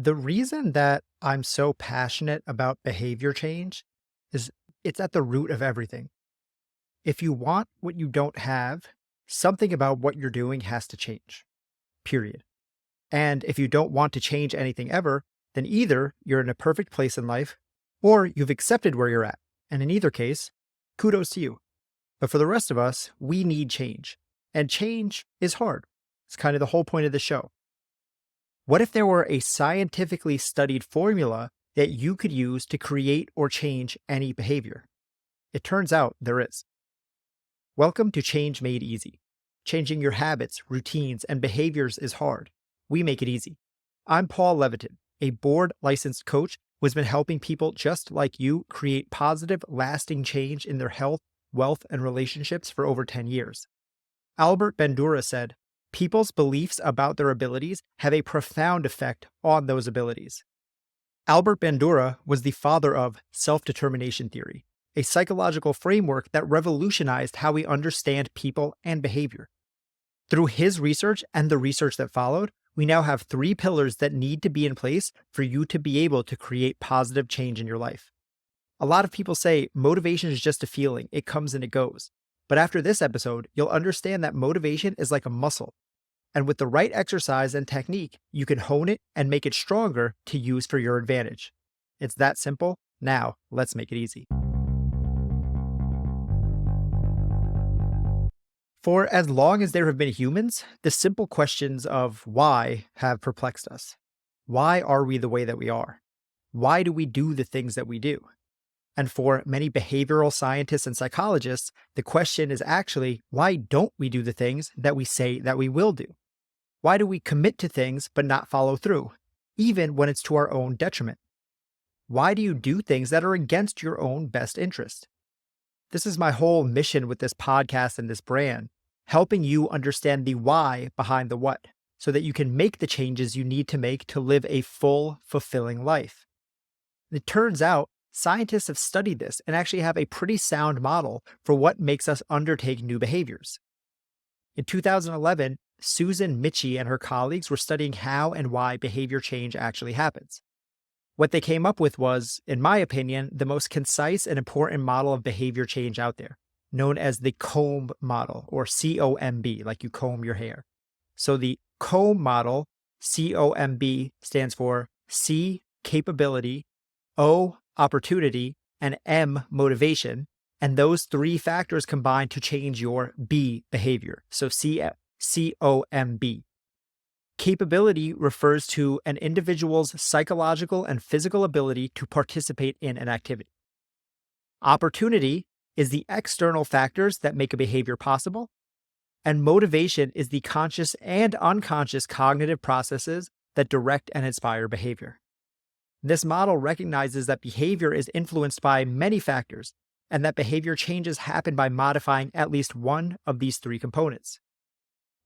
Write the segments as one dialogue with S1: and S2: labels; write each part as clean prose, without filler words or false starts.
S1: The reason that I'm so passionate about behavior change is it's at the root of everything. If you want what you don't have, something about what you're doing has to change, period. And if you don't want to change anything ever, then either you're in a perfect place in life or you've accepted where you're at. And in either case, kudos to you. But for the rest of us, we need change. And change is hard. It's kind of the whole point of the show. What if there were a scientifically studied formula that you could use to create or change any behavior? It turns out there is. Welcome to Change Made Easy. Changing your habits, routines, and behaviors is hard. We make it easy. I'm Paul Leviton, a board licensed coach who has been helping people just like you create positive, lasting change in their health, wealth, and relationships for over 10 years. Albert Bandura said, "People's beliefs about their abilities have a profound effect on those abilities." Albert Bandura was the father of self-determination theory, a psychological framework that revolutionized how we understand people and behavior. Through his research and the research that followed, we now have 3 pillars that need to be in place for you to be able to create positive change in your life. A lot of people say motivation is just a feeling, it comes and it goes. But after this episode, you'll understand that motivation is like a muscle. And with the right exercise and technique, you can hone it and make it stronger to use for your advantage. It's that simple. Now, let's make it easy. For as long as there have been humans, the simple questions of why have perplexed us. Why are we the way that we are? Why do we do the things that we do? And for many behavioral scientists and psychologists, the question is actually, why don't we do the things that we say that we will do? Why do we commit to things but not follow through, even when it's to our own detriment? Why do you do things that are against your own best interest? This is my whole mission with this podcast and this brand, helping you understand the why behind the what, so that you can make the changes you need to make to live a full, fulfilling life. It turns out, scientists have studied this and actually have a pretty sound model for what makes us undertake new behaviors. In 2011, Susan Michie and her colleagues were studying how and why behavior change actually happens. What they came up with was, in my opinion, the most concise and important model of behavior change out there, known as the C.O.M.B model, or C.O.M.B, like you comb your hair. So the C.O.M.B model, C.O.M.B, stands for C, capability, O, opportunity, and M, motivation. And those 3 factors combine to change your B, behavior. So C-O-M-B. Capability refers to an individual's psychological and physical ability to participate in an activity. Opportunity is the external factors that make a behavior possible. And motivation is the conscious and unconscious cognitive processes that direct and inspire behavior. This model recognizes that behavior is influenced by many factors, and that behavior changes happen by modifying at least one of these 3 components.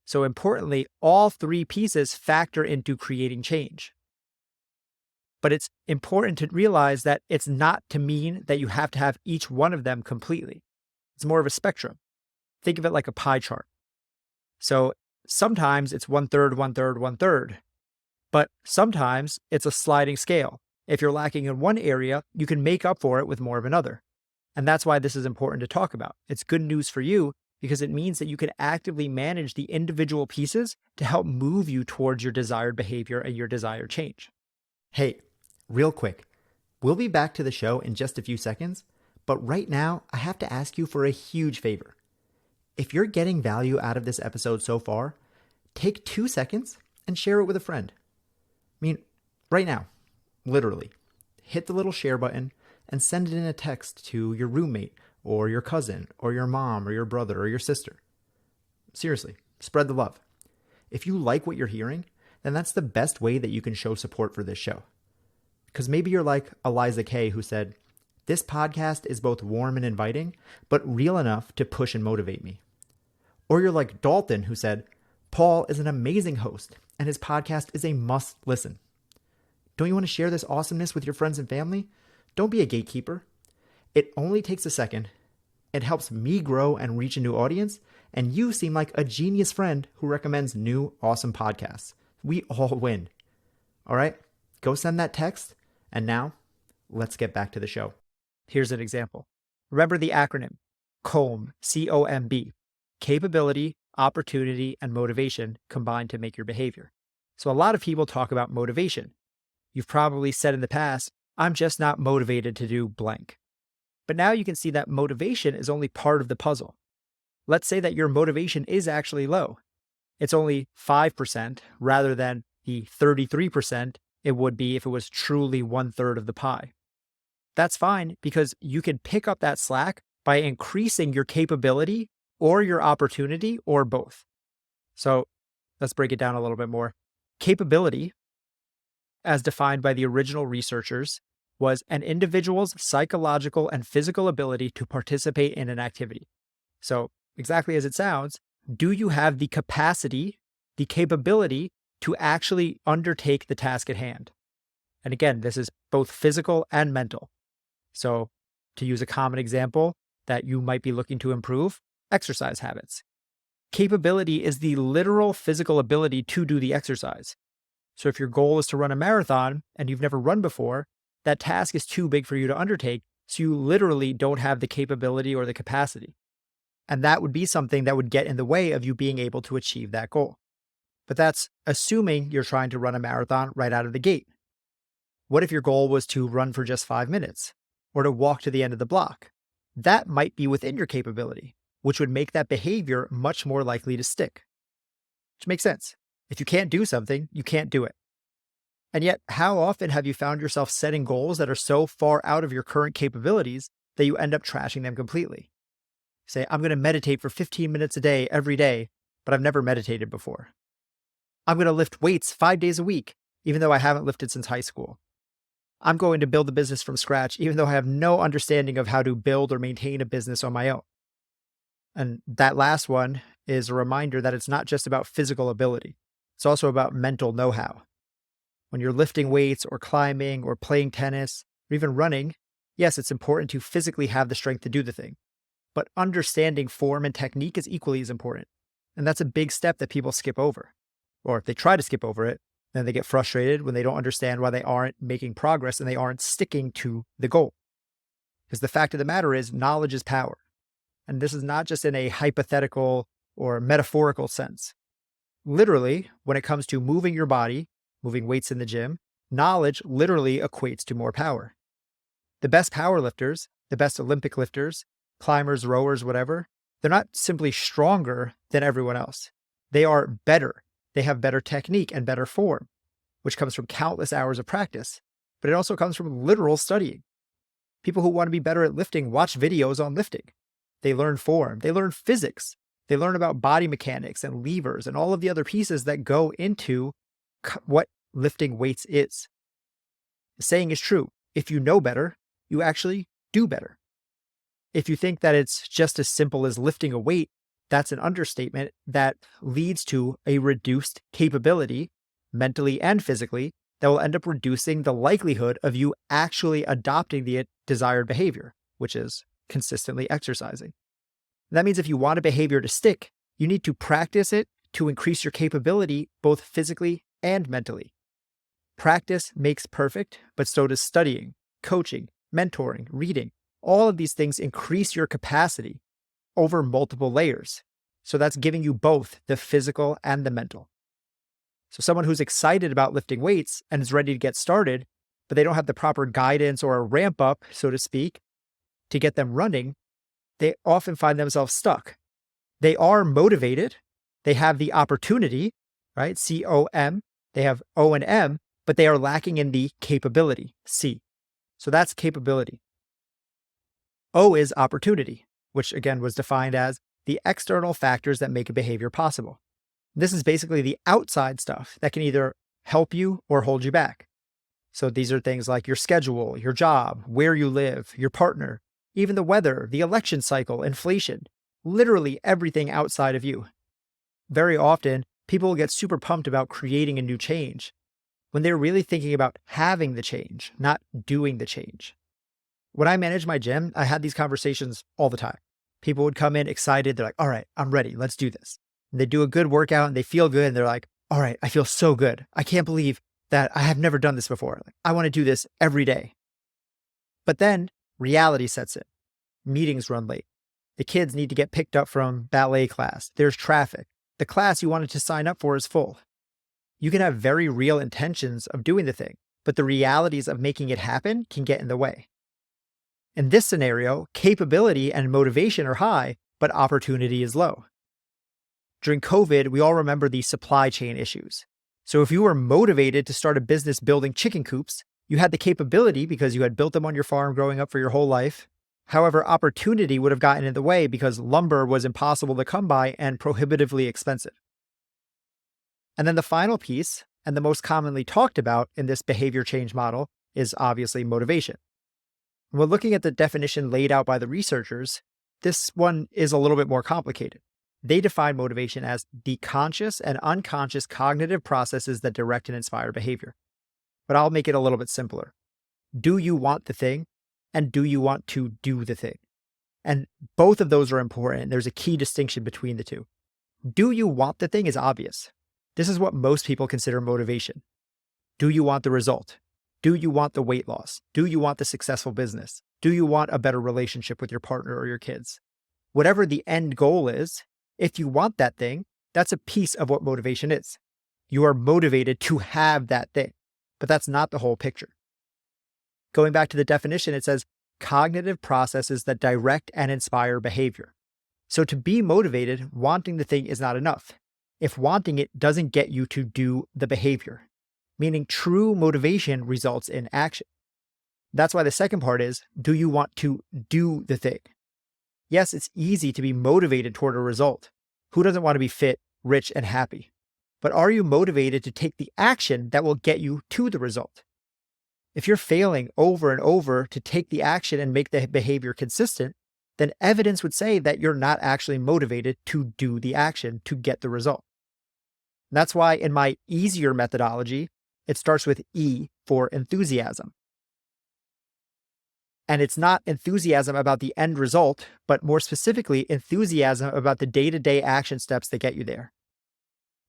S1: So importantly, all 3 pieces factor into creating change. But it's important to realize that it's not to mean that you have to have each one of them completely. It's more of a spectrum. Think of it like a pie chart. So sometimes it's 1/3, 1/3, 1/3. But sometimes it's a sliding scale. If you're lacking in one area, you can make up for it with more of another. And that's why this is important to talk about. It's good news for you because it means that you can actively manage the individual pieces to help move you towards your desired behavior and your desired change. Hey, real quick, we'll be back to the show in just a few seconds, but right now I have to ask you for a huge favor. If you're getting value out of this episode so far, take 2 seconds and share it with a friend. I mean, right now, literally, hit the little share button and send it in a text to your roommate or your cousin or your mom or your brother or your sister. Seriously, spread the love. If you like what you're hearing, then that's the best way that you can show support for this show. Because maybe you're like Eliza Kay, who said, "This podcast is both warm and inviting, but real enough to push and motivate me." Or you're like Dalton, who said, "Paul is an amazing host, and his podcast is a must listen." Don't you want to share this awesomeness with your friends and family? Don't be a gatekeeper. It only takes a second. It helps me grow and reach a new audience, and you seem like a genius friend who recommends new, awesome podcasts. We all win. All right? Go send that text. And now, let's get back to the show. Here's an example. Remember the acronym C.O.M.B, C-O-M-B. Capability, opportunity, and motivation combined to make your behavior. So a lot of people talk about motivation. You've probably said in the past, I'm just not motivated to do blank. But now you can see that motivation is only part of the puzzle. Let's say that your motivation is actually low. It's only 5% rather than the 33% it would be if it was truly 1/3 of the pie. That's fine because you can pick up that slack by increasing your capability or your opportunity or both. So let's break it down a little bit more. Capability, as defined by the original researchers, was an individual's psychological and physical ability to participate in an activity. So, exactly as it sounds, do you have the capacity, the capability to actually undertake the task at hand? And again, this is both physical and mental. So, to use a common example that you might be looking to improve, exercise habits. Capability is the literal physical ability to do the exercise. So if your goal is to run a marathon and you've never run before, that task is too big for you to undertake, so you literally don't have the capability or the capacity. And that would be something that would get in the way of you being able to achieve that goal. But that's assuming you're trying to run a marathon right out of the gate. What if your goal was to run for just 5 minutes or to walk to the end of the block? That might be within your capability, which would make that behavior much more likely to stick. Which makes sense. If you can't do something, you can't do it. And yet, how often have you found yourself setting goals that are so far out of your current capabilities that you end up trashing them completely? Say, I'm going to meditate for 15 minutes a day every day, but I've never meditated before. I'm going to lift weights 5 days a week, even though I haven't lifted since high school. I'm going to build a business from scratch, even though I have no understanding of how to build or maintain a business on my own. And that last one is a reminder that it's not just about physical ability. It's also about mental know-how. When you're lifting weights or climbing or playing tennis or even running, yes, it's important to physically have the strength to do the thing. But understanding form and technique is equally as important. And that's a big step that people skip over. Or if they try to skip over it, then they get frustrated when they don't understand why they aren't making progress and they aren't sticking to the goal. Because the fact of the matter is, knowledge is power. And this is not just in a hypothetical or metaphorical sense. Literally, when it comes to moving your body, moving weights in the gym, knowledge literally equates to more power. The best power lifters, the best Olympic lifters, climbers, rowers, whatever, they're not simply stronger than everyone else. They are better. They have better technique and better form, which comes from countless hours of practice, but it also comes from literal studying. People who want to be better at lifting watch videos on lifting. They learn form, they learn physics, they learn about body mechanics and levers and all of the other pieces that go into what lifting weights is. The saying is true. If you know better, you actually do better. If you think that it's just as simple as lifting a weight, that's an understatement that leads to a reduced capability, mentally and physically, that will end up reducing the likelihood of you actually adopting the desired behavior, which is consistently exercising. That means if you want a behavior to stick, you need to practice it to increase your capability both physically and mentally. Practice makes perfect, but so does studying, coaching, mentoring, reading. All of these things increase your capacity over multiple layers. So that's giving you both the physical and the mental. So someone who's excited about lifting weights and is ready to get started, but they don't have the proper guidance or a ramp up, so to speak, to get them running, they often find themselves stuck. They are motivated. They have the opportunity, right? C-O-M. They have O and M, but they are lacking in the capability, C. So that's capability. O is opportunity, which again was defined as the external factors that make a behavior possible. This is basically the outside stuff that can either help you or hold you back. So these are things like your schedule, your job, where you live, your partner, even the weather, the election cycle, inflation, literally everything outside of you. Very often, people will get super pumped about creating a new change when they're really thinking about having the change, not doing the change. When I managed my gym, I had these conversations all the time. People would come in excited. They're like, all right, I'm ready. Let's do this. And they do a good workout and they feel good. And they're like, all right, I feel so good. I can't believe that I have never done this before. Like, I want to do this every day. But then reality sets in. Meetings run late. The kids need to get picked up from ballet class. There's traffic. The class you wanted to sign up for is full. You can have very real intentions of doing the thing, but the realities of making it happen can get in the way. In this scenario, capability and motivation are high, but opportunity is low. During COVID, we all remember the supply chain issues. So if you were motivated to start a business building chicken coops, you had the capability because you had built them on your farm growing up for your whole life. However, opportunity would have gotten in the way because lumber was impossible to come by and prohibitively expensive. And then the final piece, and the most commonly talked about in this behavior change model, is obviously motivation. When looking at the definition laid out by the researchers, this one is a little bit more complicated. They define motivation as the conscious and unconscious cognitive processes that direct and inspire behavior. But I'll make it a little bit simpler. Do you want the thing? And do you want to do the thing? And both of those are important. There's a key distinction between the two. Do you want the thing is obvious. This is what most people consider motivation. Do you want the result? Do you want the weight loss? Do you want the successful business? Do you want a better relationship with your partner or your kids? Whatever the end goal is, if you want that thing, that's a piece of what motivation is. You are motivated to have that thing, but that's not the whole picture. Going back to the definition, it says cognitive processes that direct and inspire behavior. So to be motivated, wanting the thing is not enough. If wanting it doesn't get you to do the behavior, meaning true motivation results in action. That's why the second part is, do you want to do the thing? Yes, it's easy to be motivated toward a result. Who doesn't want to be fit, rich, and happy? But are you motivated to take the action that will get you to the result? If you're failing over and over to take the action and make the behavior consistent, then evidence would say that you're not actually motivated to do the action to get the result. And that's why in my easier methodology, it starts with E for enthusiasm. And it's not enthusiasm about the end result, but more specifically, enthusiasm about the day-to-day action steps that get you there.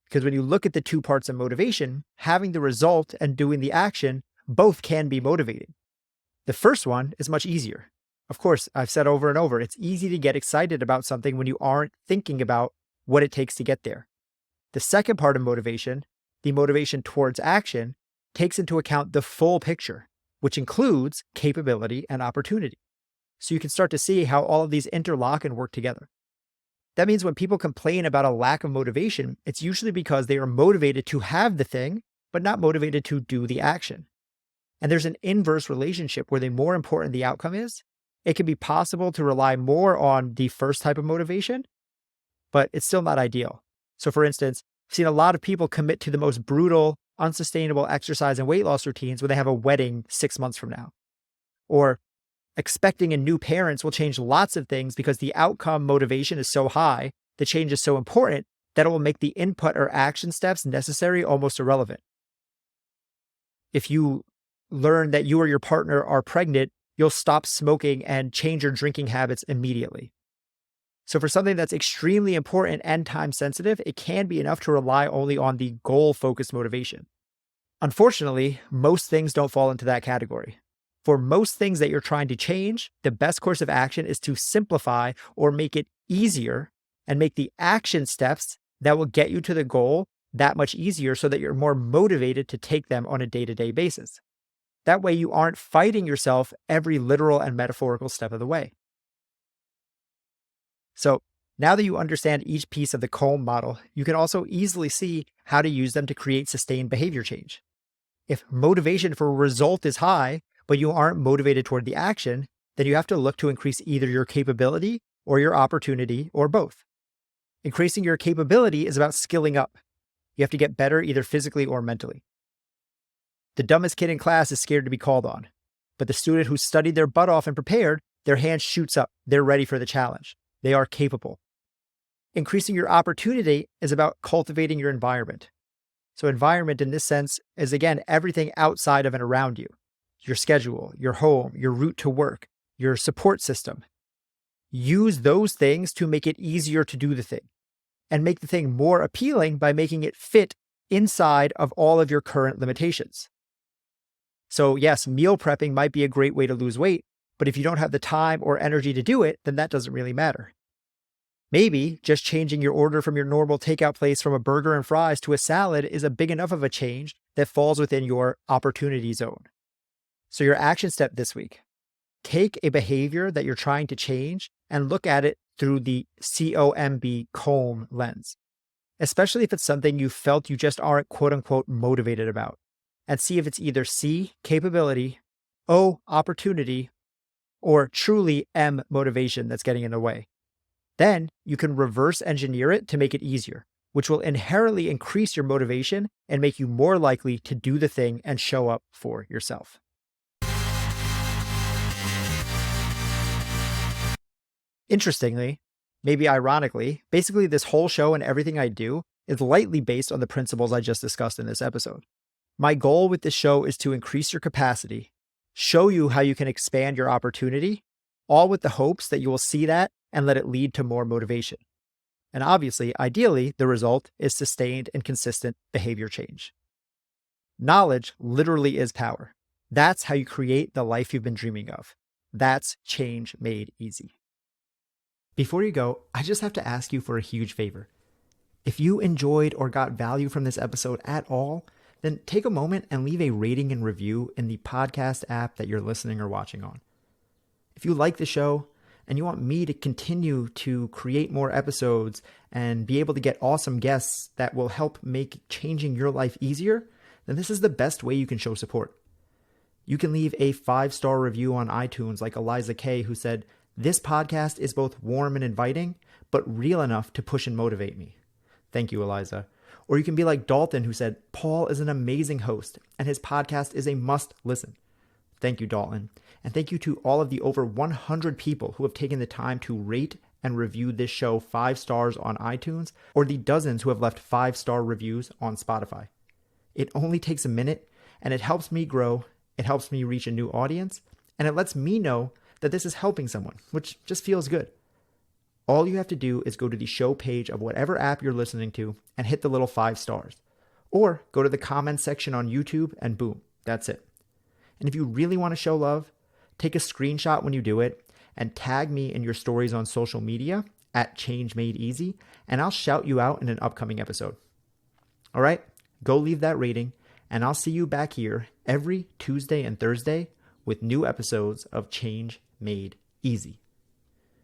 S1: Because when you look at the two parts of motivation, having the result and doing the action, both can be motivating. The first one is much easier. Of course, I've said over and over, it's easy to get excited about something when you aren't thinking about what it takes to get there. The second part of motivation, the motivation towards action, takes into account the full picture, which includes capability and opportunity. So you can start to see how all of these interlock and work together. That means when people complain about a lack of motivation, it's usually because they are motivated to have the thing, but not motivated to do the action. And there's an inverse relationship where the more important the outcome is, it can be possible to rely more on the first type of motivation, but it's still not ideal. So for instance, I've seen a lot of people commit to the most brutal, unsustainable exercise and weight loss routines when they have a wedding 6 months from now. Or expecting a new parents will change lots of things because the outcome motivation is so high, the change is so important that it will make the input or action steps necessary almost irrelevant. If you learn that you or your partner are pregnant, you'll stop smoking and change your drinking habits immediately. So for something that's extremely important and time sensitive, it can be enough to rely only on the goal-focused motivation. Unfortunately, most things don't fall into that category. For most things that you're trying to change, the best course of action is to simplify or make it easier and make the action steps that will get you to the goal that much easier so that you're more motivated to take them on a day-to-day basis. That way you aren't fighting yourself every literal and metaphorical step of the way. So now that you understand each piece of the C.O.M.B model, you can also easily see how to use them to create sustained behavior change. If motivation for a result is high, but you aren't motivated toward the action, then you have to look to increase either your capability or your opportunity or both. Increasing your capability is about skilling up. You have to get better either physically or mentally. The dumbest kid in class is scared to be called on, but the student who studied their butt off and prepared, their hand shoots up. They're ready for the challenge. They are capable. Increasing your opportunity is about cultivating your environment. So environment in this sense is, again, everything outside of and around you. Your schedule, your home, your route to work, your support system. Use those things to make it easier to do the thing and make the thing more appealing by making it fit inside of all of your current limitations. So yes, meal prepping might be a great way to lose weight, but if you don't have the time or energy to do it, then that doesn't really matter. Maybe just changing your order from your normal takeout place from a burger and fries to a salad is a big enough of a change that falls within your opportunity zone. So your action step this week: take a behavior that you're trying to change and look at it through the C.O.M.B lens, especially if it's something you felt you just aren't quote unquote motivated about, and see if it's either C, capability, O, opportunity, or truly M, motivation that's getting in the way. Then you can reverse engineer it to make it easier, which will inherently increase your motivation and make you more likely to do the thing and show up for yourself. Interestingly, maybe ironically, basically this whole show and everything I do is lightly based on the principles I just discussed in this episode. My goal with this show is to increase your capacity, show you how you can expand your opportunity, all with the hopes that you will see that and let it lead to more motivation. And obviously, ideally, the result is sustained and consistent behavior change. Knowledge literally is power. That's how you create the life you've been dreaming of. That's change made easy. Before you go, I just have to ask you for a huge favor. If you enjoyed or got value from this episode at all, then take a moment and leave a rating and review in the podcast app that you're listening or watching on. If you like the show and you want me to continue to create more episodes and be able to get awesome guests that will help make changing your life easier, then this is the best way you can show support. You can leave a 5-star review on iTunes like Eliza K, who said, "This podcast is both warm and inviting, but real enough to push and motivate me." Thank you, Eliza. Or you can be like Dalton, who said, "Paul is an amazing host and his podcast is a must listen." Thank you, Dalton. And thank you to all of the over 100 people who have taken the time to rate and review this show 5 stars on iTunes, or the dozens who have left 5-star reviews on Spotify. It only takes a minute, and it helps me grow, it helps me reach a new audience, and it lets me know that this is helping someone, which just feels good. All you have to do is go to the show page of whatever app you're listening to and hit the little 5 stars. Or go to the comments section on YouTube and boom, that's it. And if you really want to show love, take a screenshot when you do it and tag me in your stories on social media at Change Made Easy, and I'll shout you out in an upcoming episode. All right, go leave that rating, and I'll see you back here every Tuesday and Thursday with new episodes of Change Made Easy.